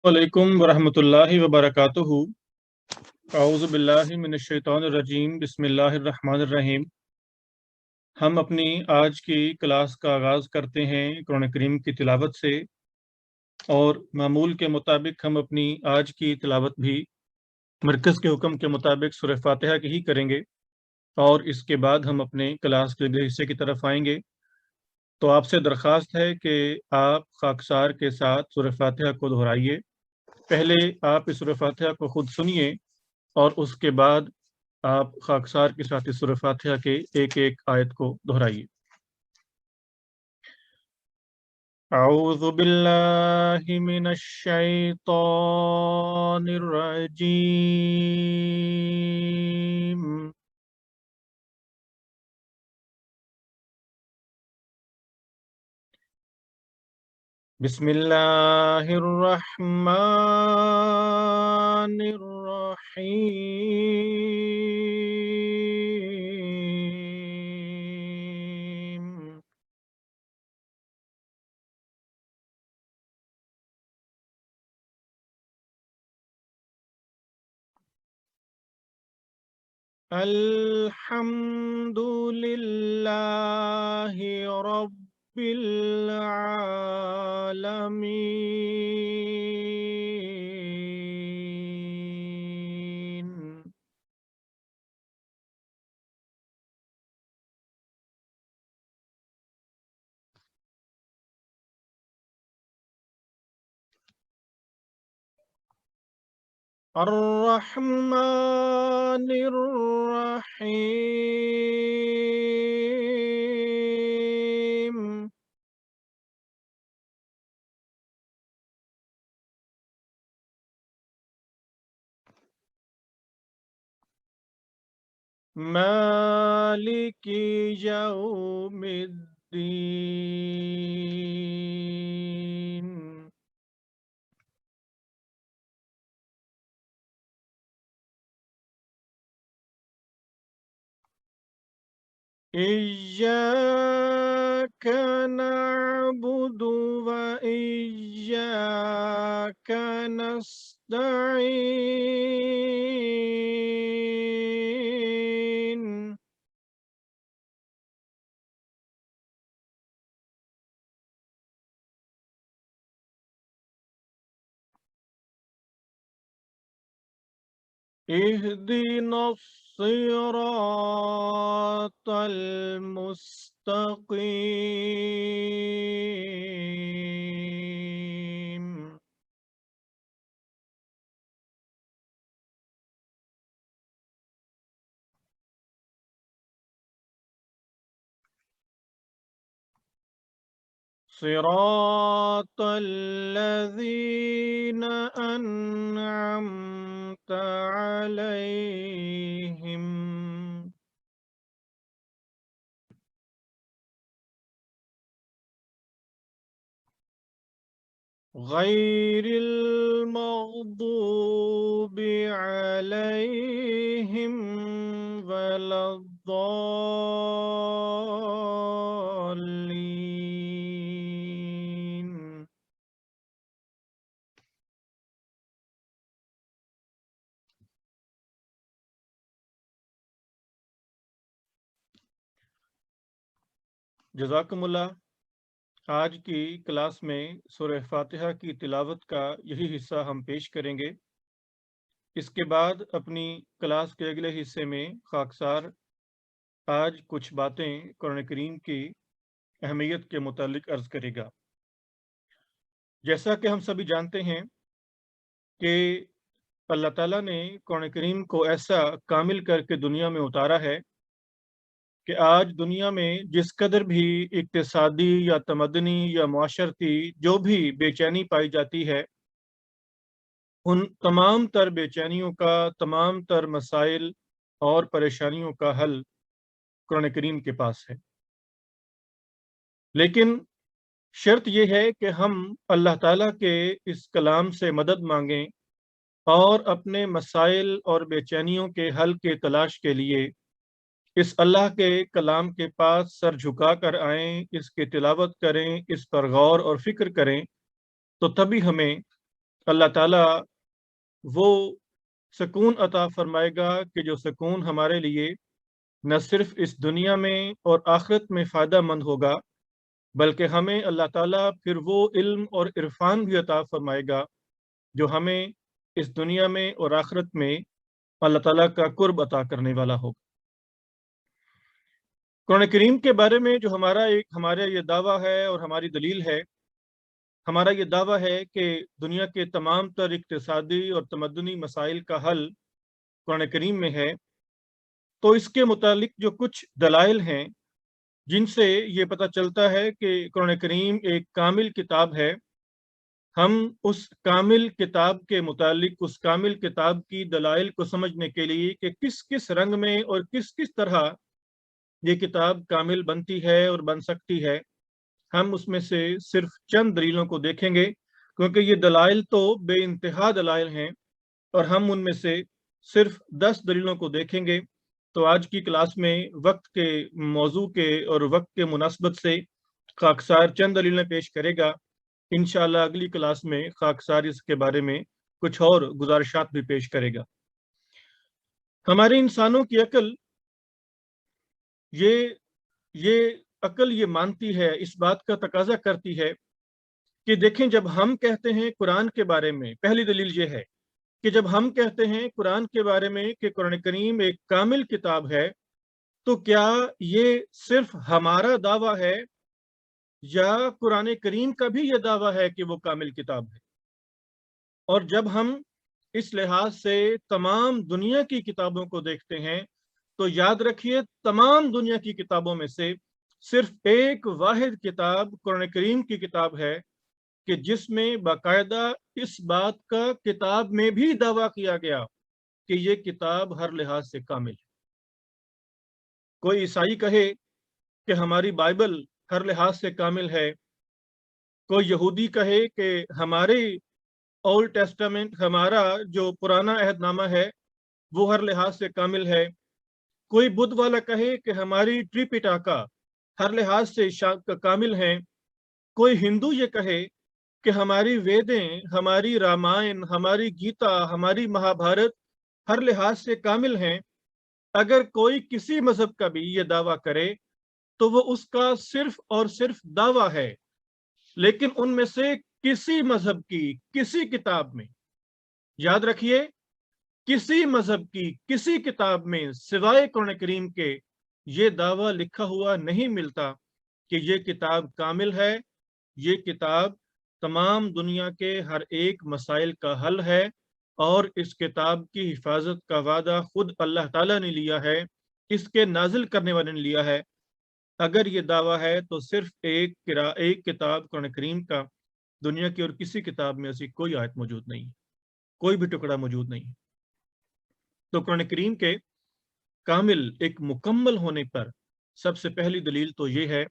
वालेकुम वरहमतुल्लाहि वबरकातुहू। अऊज़ु बिल्लाहि मिनश शैतानिर रजीम। बिस्मिल्लाहिर रहमानिर रहीम। हम अपनी आज की क्लास का आगाज़ करते हैं कुरान करीम की तिलावत से, और मामूल के मुताबिक हम अपनी आज की तिलावत भी मरकज़ के हुक्म के मुताबिक सूरह फातिहा की ही करेंगे, और इसके बाद हम अपने क्लास के अगले हिस्से की तरफ आएंगे। तो आपसे दरख्वास्त है कि आप खाकसार के साथ सूरह फातिहा को दोहराइए। पहले आप इस सूरह फातिहा को खुद सुनिए और उसके बाद आप खाकसार के साथ इस सूरह फातिहा के एक एक आयत को दोहराइए। अऊज़ु बिल्लाहि मिनश शैतानिर रजीम। बिस्मिल्लाहिर रहमानिर रहीम। अल्हम्दुलिल्लाहि रब्बिल आलमीन। अर्रहमानिर रहीम। मालिकी यौमिद्दीन। इय्याका नअबुदु व इय्याका नस्तईन। इहदिनस सिरातल मुस्तकीम। सिरातल लज़ीना अन्अमता अलैहिम गैरिल मग़दूबि अलैहिम वलद्दॉल्लीन। जज़ाकुमुल्लाह। आज की क्लास में सूरह फातिहा की तिलावत का यही हिस्सा हम पेश करेंगे। इसके बाद अपनी क्लास के अगले हिस्से में खाकसार आज कुछ बातें कुरान करीम की अहमियत के मुतालिक अर्ज करेगा। जैसा कि हम सभी जानते हैं कि अल्लाह ताला ने कुरान करीम को ऐसा कामिल करके दुनिया में उतारा है कि आज दुनिया में जिस कदर भी इक्तिसादी या तमदनी या मुआशरती जो भी बेचैनी पाई जाती है, उन तमाम तर बेचैनियों का, तमाम तर मसाइल और परेशानियों का हल कुरान करीम के पास है। लेकिन शर्त यह है कि हम अल्लाह ताला के इस कलाम से मदद मांगें और अपने मसाइल और बेचैनियों के हल के तलाश के लिए इस अल्लाह के कलाम के पास सर झुका कर आएँ, इसकी तिलावत करें, इस पर गौर और फिक्र करें, तो तभी हमें اللہ ताला वो सुकून अता फरमाएगा कि जो सुकून हमारे लिए न सिर्फ इस दुनिया में और आखिरत में फ़ायदा मंद होगा, बल्कि हमें अल्लाह ताला फिर वो इल्म और इरफान भी अता फरमाएगा जो हमें इस दुनिया में और आखिरत में अल्लाह ताला का कुर्ब अता करने वाला होगा। कुरान करीम के बारे में जो हमारा ये दावा है और हमारी दलील है, हमारा ये दावा है कि दुनिया के तमाम तर इक्तिसादी और तमद्दुनी मसाइल का हल कुरान करीम में है। तो इसके मुतालिक जो कुछ दलाइल हैं जिनसे ये पता चलता है कि कुरान करीम एक कामिल किताब है, हम उस कामिल किताब के मुतालिक उस कामिल किताब की दलाइल को समझने के लिए कि किस किस रंग में और किस किस तरह ये किताब कामिल बनती है और बन सकती है, हम उसमें से सिर्फ चंद दलीलों को देखेंगे, क्योंकि ये दलाइल तो बेइंतहा दलाइल हैं और हम उनमें से सिर्फ 10 दलीलों को देखेंगे। तो आज की क्लास में वक्त के मौजू के और वक्त के मुनासबत से खाकसार चंद दलीलें पेश करेगा। इंशाअल्लाह अगली क्लास में खाकसार इसके बारे में कुछ और गुजारिशात भी पेश करेगा। हमारे इंसानों की अकल ये अकल ये मानती है, इस बात का तकाजा करती है कि देखें, जब हम कहते हैं कुरान के बारे में, पहली दलील ये है कि जब हम कहते हैं कुरान के बारे में कि कुरान करीम एक कामिल किताब है, तो क्या ये सिर्फ हमारा दावा है या कुरान करीम का भी ये दावा है कि वो कामिल किताब है? और जब हम इस लिहाज से तमाम दुनिया की किताबों को देखते हैं, तो याद रखिए तमाम दुनिया की किताबों में से सिर्फ एक वाहिद किताब कुरान करीम की किताब है कि जिसमें बाकायदा इस बात का किताब में भी दावा किया गया कि ये किताब हर लिहाज से कामिल है। कोई ईसाई कहे कि हमारी बाइबल हर लिहाज से कामिल है, कोई यहूदी कहे कि हमारे ओल्ड टेस्टामेंट, हमारा जो पुराना अहदनामा है वो हर लिहाज से कामिल है, कोई बुद्ध वाला कहे कि हमारी त्रिपिटका हर लिहाज से कामिल है, कोई हिंदू ये कहे कि हमारी वेदें, हमारी रामायण, हमारी गीता, हमारी महाभारत हर लिहाज से कामिल हैं। अगर कोई किसी मजहब का भी ये दावा करे तो वो उसका सिर्फ और सिर्फ दावा है, लेकिन उनमें से किसी मजहब की किसी किताब में, याद रखिए, किसी मजहब की किसी किताब में सिवाय कुरान करीम के ये दावा लिखा हुआ नहीं मिलता कि ये किताब कामिल है, ये किताब तमाम दुनिया के हर एक मसाइल का हल है और इस किताब की हिफाजत का वादा खुद अल्लाह ताला ने लिया है, इसके नाजिल करने वाले ने लिया है। अगर ये दावा है तो सिर्फ एक किताब कुरान करीम का, दुनिया की और किसी किताब में ऐसी कोई आयत मौजूद नहीं है, कोई भी टुकड़ा मौजूद नहीं है। तो कुरान करीम के कामिल एक मुकम्मल होने पर सबसे पहली दलील तो ये है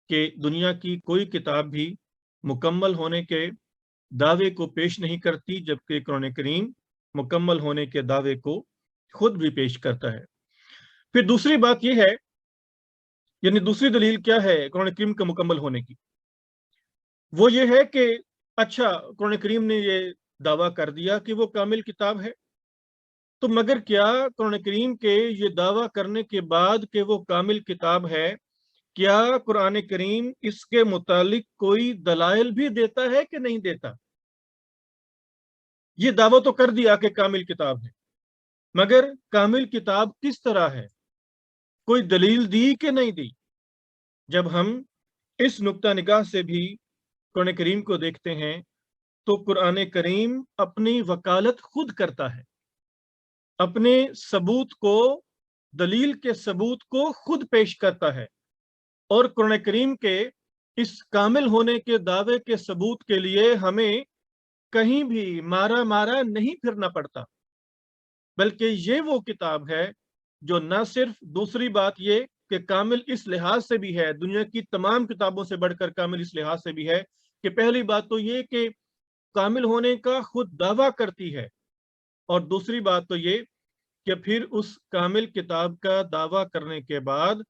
कि दुनिया की कोई किताब भी मुकम्मल होने के दावे को पेश नहीं करती, जबकि कुरान करीम मुकम्मल होने के दावे को खुद भी पेश करता है। फिर दूसरी बात यह है, यानी दूसरी दलील क्या है कुरान करीम के मुकम्मल होने की, वो ये है कि अच्छा, कुरान करीम ने ये दावा कर दिया कि वो कामिल किताब है, तो मगर क्या कुरान करीम के ये दावा करने के बाद कि वो कामिल किताब है, क्या कुरान करीम इसके मुतालिक कोई दलाइल भी देता है कि नहीं देता? ये दावा तो कर दिया कि कामिल किताब है, मगर कामिल किताब किस तरह है, कोई दलील दी कि नहीं दी? जब हम इस नुक्ता निगाह से भी कुरान करीम को देखते हैं तो कुरान करीम अपनी वकालत खुद करता है, अपने सबूत को, दलील के सबूत को खुद पेश करता है और कुरान करीम के इस कामिल होने के दावे के सबूत के लिए हमें कहीं भी मारा मारा नहीं फिरना पड़ता, बल्कि ये वो किताब है जो न सिर्फ, दूसरी बात ये कि कामिल इस लिहाज से भी है, दुनिया की तमाम किताबों से बढ़कर कामिल इस लिहाज से भी है कि पहली बात तो ये कि कामिल होने का खुद दावा करती है, और दूसरी बात तो ये कि फिर उस कामिल किताब का दावा करने के बाद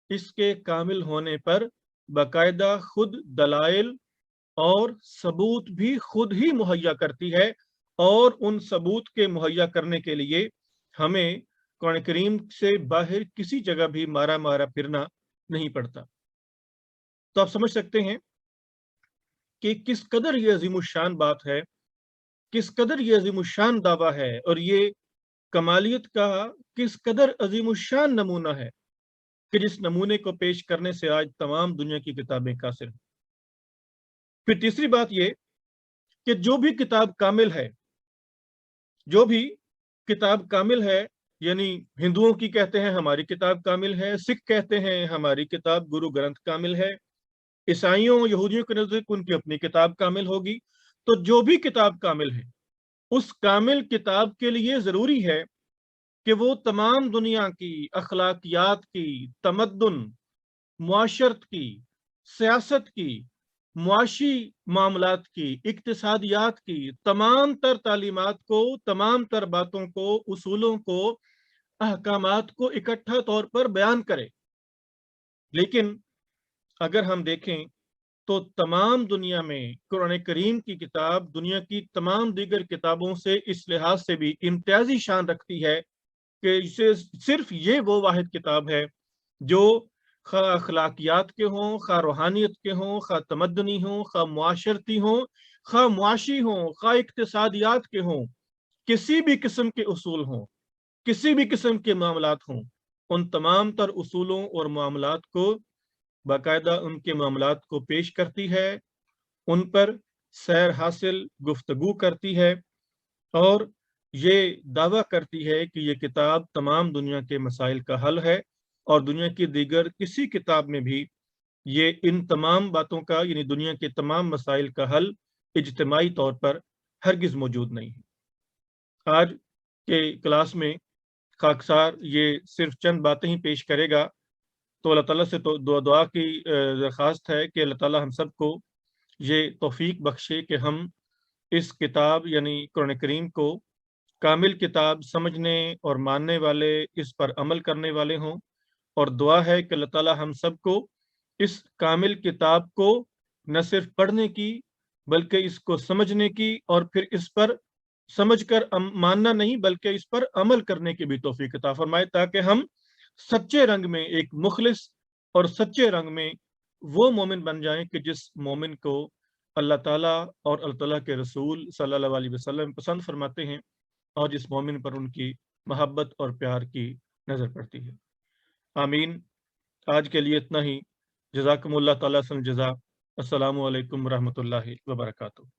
इसके कामिल होने पर बाकायदा खुद दलाइल اور सबूत भी खुद ही मुहैया करती है, और उन सबूत के मुहैया करने के लिए हमें कुरान करीम से बाहर किसी जगह भी मारा मारा फिरना नहीं पड़ता। तो आप समझ सकते हैं कि किस कदर ये अजीमुशान बात है, किस कदर ये अजीमुशान दावा है, और ये कमालियत का किस कदर अजीमुशान नमूना है कि जिस नमूने को पेश करने से आज तमाम दुनिया की किताबें कासिर हैं। फिर तीसरी बात ये कि जो भी किताब कामिल है, जो भी किताब कामिल है, यानी हिंदुओं की कहते हैं हमारी किताब कामिल है, सिख कहते हैं हमारी किताब गुरु ग्रंथ कामिल है, ईसाइयों यहूदियों के नजदीक उनकी अपनी किताब कामिल होगी। तो जो भी किताब कामिल है, उस कामिल किताब के लिए जरूरी है कि वो तमाम दुनिया की अखलाकियात की, तमद्दुन, मुआशरत की, सियासत की, मुआशी मामलात की, इक्तिसादियात की तमाम तर तालीमात को, तमाम तर बातों को, उसूलों को, अहकामात को इकट्ठा तौर पर बयान करे। लेकिन अगर हम देखें तो तमाम दुनिया में कुरान करीम की किताब दुनिया की तमाम दीगर किताबों से इस लिहाज से भी इम्तियाजी शान रखती है कि इसे सिर्फ ये वो वाहिद किताब है जो खा अखलाकियात के हों, खा रूहानियत के हों, खा तमद्दनी हों, खा मुआशरती हों, खा मुआशी हों, खा इक्तिसादियात के हों, किसी भी किस्म के उसूल हों, किसी भी किस्म के मामलात हों, उन तमाम तर उसूलों और मामलात को बाकायदा उनके मामलात को पेश करती है, उन पर सैर हासिल गुफ्तगू करती है, और ये दावा करती है कि ये किताब तमाम दुनिया के मसाइल का हल है, और दुनिया की दीगर किसी किताब में भी ये इन तमाम बातों का, यानी दुनिया के तमाम मसाइल का हल इज्तिमाई तौर पर हरगिज मौजूद नहीं है। आज के क्लास में खाकसार ये सिर्फ चंद बातें ही पेश करेगा, तो अल्लाह ताला से तो दुआ की दरख्वास्त है कि अल्लाह ताला हम सबको ये तौफीक बख्शे कि हम इस किताब यानी कुरान करीम को कामिल किताब समझने और मानने वाले, इस पर अमल करने वाले हों। और दुआ है कि अल्लाह ताला हम सबको इस कामिल किताब को न सिर्फ पढ़ने की बल्कि इसको समझने की, और फिर इस पर समझकर मानना नहीं बल्कि इस पर अमल करने की भी तौफीक अता फरमाए, ताकि हम सच्चे रंग में एक मुखलिस और सच्चे रंग में वो मोमिन बन जाएं कि जिस मोमिन को अल्लाह ताला और अल्लाह ताला के रसूल सल्लल्लाहु अलैहि वसल्लम पसंद फरमाते हैं, और जिस मोमिन पर उनकी मोहब्बत और प्यार की नज़र पड़ती है। आमीन। आज के लिए इतना ही। जज़ाकुमुल्लाह ताला सन जज़ा। अस्सलामु अलैकुम रहमतुल्लाहि व बरकातुहू।